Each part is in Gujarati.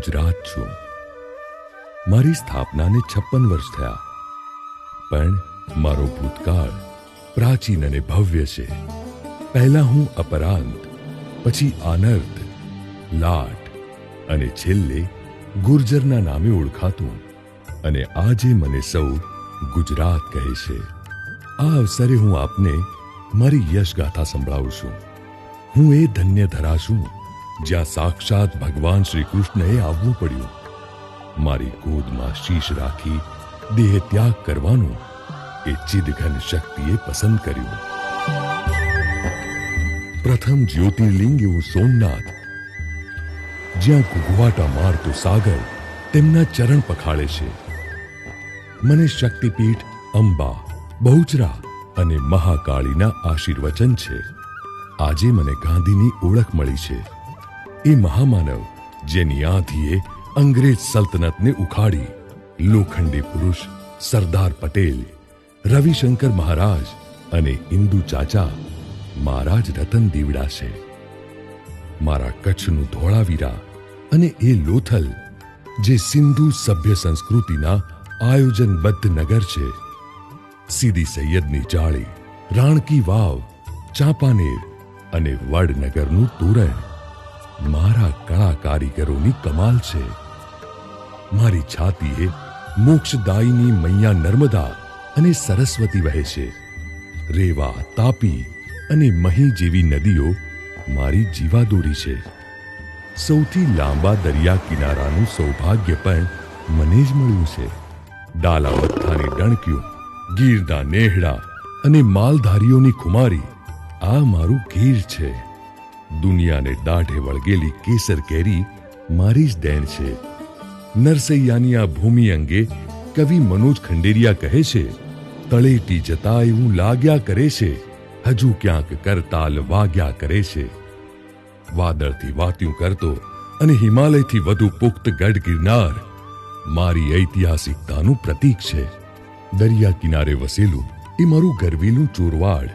ગુજરાત છું. મારી સ્થાપનાને 56 વર્ષ થયા, પણ મારો ભૂતકાળ પ્રાચીન અને ભવ્ય છે. પહેલા હું અપરાંત, પછી આનર્ત, લાટ અને છેલ્લે ગુર્જરના નામે ઓળખાતું, અને આજે મને સૌ ગુજરાત કહે છે. આ અવસરે હું આપને મારી યશગાથા સંભળાવું છું. હું એ ધન્ય ધરા છું જ્યાં સાક્ષાત ભગવાન શ્રી કૃષ્ણએ આવવું પડ્યું. મારી ગોદમાં શીશ રાખી દેહ ત્યાગ કરવાનું એ ચિદઘન શક્તિએ પસંદ કર્યું. પ્રથમ જ્યોતિર્લિંગ એવું સોમનાથ, જ્યાં ઘૂઘવાટા મારતો સાગર તેમના ચરણ પખાળે છે. મને શક્તિપીઠ અંબા, બહુચરા અને મહાકાળીના આશીર્વચન છે. આજે મને ગાંધીની ઓળખ મળી છે. એ મહામાનવ જેની આંધીએ અંગ્રેજ સલ્તનતને ઉખાડી, લોખંડી પુરુષ સરદાર પટેલ, રવિશંકર મહારાજ અને ઇન્દુ ચાચા મારા જ રતન દીવડા છે. મારા કચ્છનું ધોળાવીરા અને એ લોથલ જે સિંધુ સભ્ય સંસ્કૃતિના આયોજનબદ્ધ નગર છે. સીદી સૈયદની જાળી, રાણકી વાવ, ચાંપાનેર અને વડનગરનું તોરણ મારા કળા કારીગરોની કમાલ છે. મારી છાતીએ મોક્ષદાયીની મૈયા નર્મદા અને સરસ્વતી વહે છે. રેવા, તાપી અને મહી જેવી નદીઓ મારી જીવાદોરી છે. સૌથી લાંબા દરિયા કિનારાનું સૌભાગ્ય પણ મને જ મળ્યું છે. ડાલાવથ્થાની ડણક્યું, ગીરના નેહડા અને માલધારીઓની ખુમારી આ મારું ગીર છે. દુનિયાને દાઢે વળગેલી કેસર કેરી મારી જ દેણ છે. નરસૈયાની આ ભૂમિ અંગે કવિ મનોજ ખંડેરિયા કહે છે, તળેટી જતા એવું લાગ્યા કરે છે, હજુ ક્યાંક કરતાલ વાગ્યા કરે છે. વાદળથી વાત્યું કરતો અને હિમાલયથી વધુ પુખ્ત ગઢ ગિરનાર મારી ઐતિહાસિકતાનું પ્રતીક છે. દરિયા કિનારે વસેલું એ મારું ગરવેલું ચોરવાડ,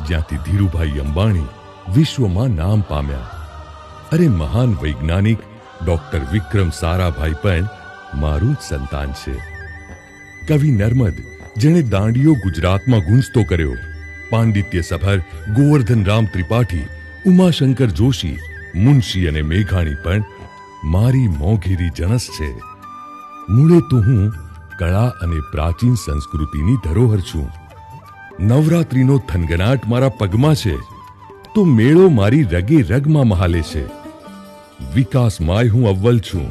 જ્યાંથી ધીરુભાઈ અંબાણી વિશ્વમાં નામ પામ્યા. અરે મહાન વૈજ્ઞાનિક ડોક્ટર વિક્રમ સારાભાઈ પણ મારું જ સંતાન છે. કવિ નર્મદ જેણે દાંડિયો ગુજરાતમાં ગુંજતો કર્યો, પાંડિત્ય સભર ગોવર્ધન રામ ત્રિપાઠી, ઉમાશંકર જોશી, મુનશી અને મેઘાણી પણ મારી મોંઘેરી જણસ છે. મૂળે તો હું કળા અને પ્રાચીન સંસ્કૃતિની ધરોહર છું. નવરાત્રિનો થનગનાટ મારા પગમાં છે, તો મેળો મારી રગે રગમાં મહાલે છે. વિકાસમાંય હું અવ્વલ છું.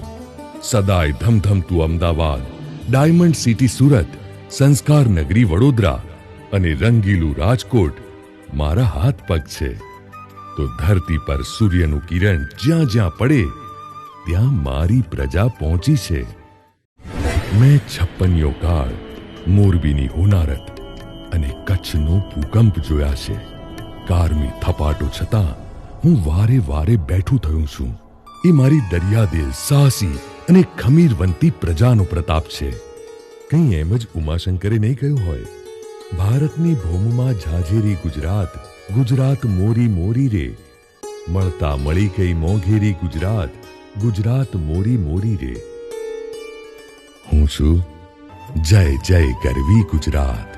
સદાય ધમધમતું અમદાવાદ, ડાયમંડ સિટી સુરત, સંસ્કાર નગરી વડોદરા અને રંગીલું રાજકોટ મારા હાથ પગ છે. તો ધરતી પર સૂર્યનું કિરણ જ્યાં જ્યાં પડે ત્યાં મારી પ્રજા પહોંચી છે. મેં 56 કાળ મોરબીની હોનારત અને કચ્છનો ભૂકંપ જોયા છે. કારમી થપાટો છતાં હું વારે વારે બેઠું થયું છું. એ મારી દરિયાદિલ, સાહસી અને ખમીરવંતી પ્રજાનો પ્રતાપ છે. કંઈ એમ જ ઉમાશંકરે નહીં કહ્યું હોય, ભારતની ભૂમિમાં ઝાઝેરી ગુજરાત, ગુજરાત મોરી મોરી રે, મળતા મળી ગઈ મોંઘેરી ગુજરાત, ગુજરાત મોરી મોરી રે. હું છું જય જય ગરવી ગુજરાત.